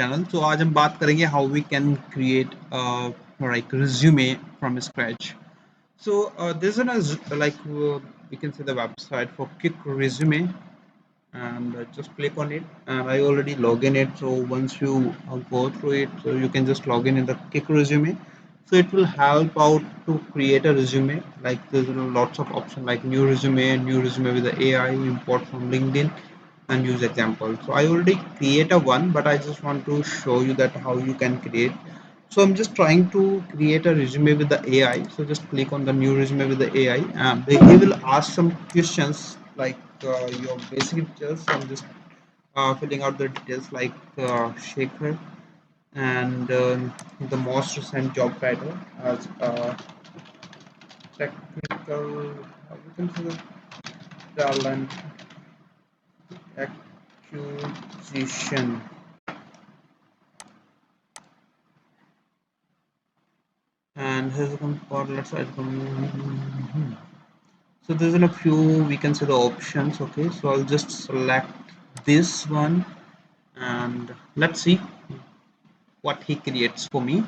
Channel तो आज हम बात करेंगे how we can create like resume from scratch. So there's an we can say the website for Kick Resume, and just click on it. And I already log in it. So once you go through it, so you can just log in the Kick Resume. So it will help out to create a resume. Like there's lots of options like new resume with the AI, import from LinkedIn, and use example. So I already create a one, but I just want to show you that how you can create. So I'm just trying to create a resume with the AI. So just click on the new resume with the AI, and he will ask some questions like your basic details. I'm just filling out the details like Shaker, and the most recent job title as technical, we can say the talent acquisition. And here's a for let's say so there's a few, we can say the options. Okay, so I'll just select this one, and let's see what he creates for me.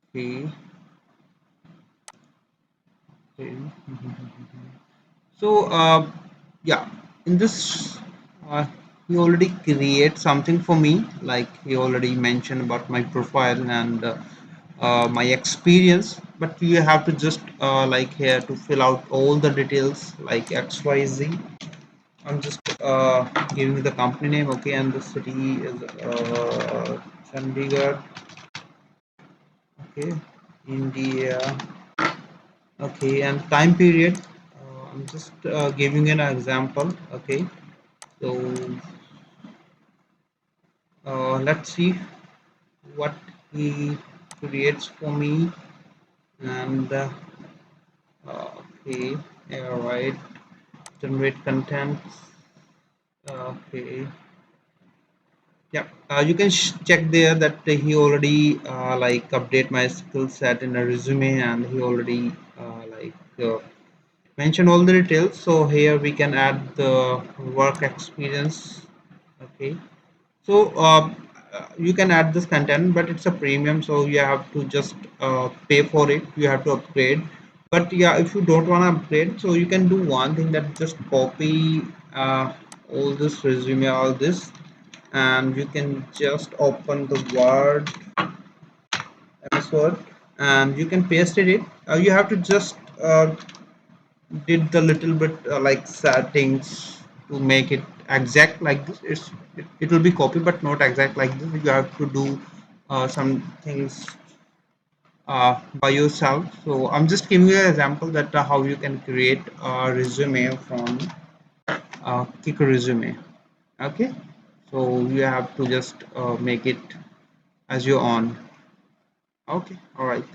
Okay, okay. So yeah, in this uh, he already create something for me, like he already mentioned about my profile and my experience, but you have to just like here to fill out all the details like XYZ. I'm just giving the company name, okay, and the city is Chandigarh, okay, India, okay, and time period. I'm just giving an example, okay. So let's see what he creates for me, and okay, all right, generate content, okay. Yeah, you can check there that he already like update my skill set in a resume, and he already mention all the details. So here we can add the work experience. Okay, so you can add this content, but it's a premium, so you have to just pay for it. You have to upgrade. But yeah, if you don't want to upgrade, so you can do one thing, that just copy all this resume, all this, and you can just open the Word, MS Word, and you can paste it. You have to just did the little bit like settings to make it exact like this. It will be copied but not exact like this. You have to do some things by yourself. So I'm just giving you an example that how you can create a resume from Kick Resume. Okay, so you have to just make it as your own. Okay, all right.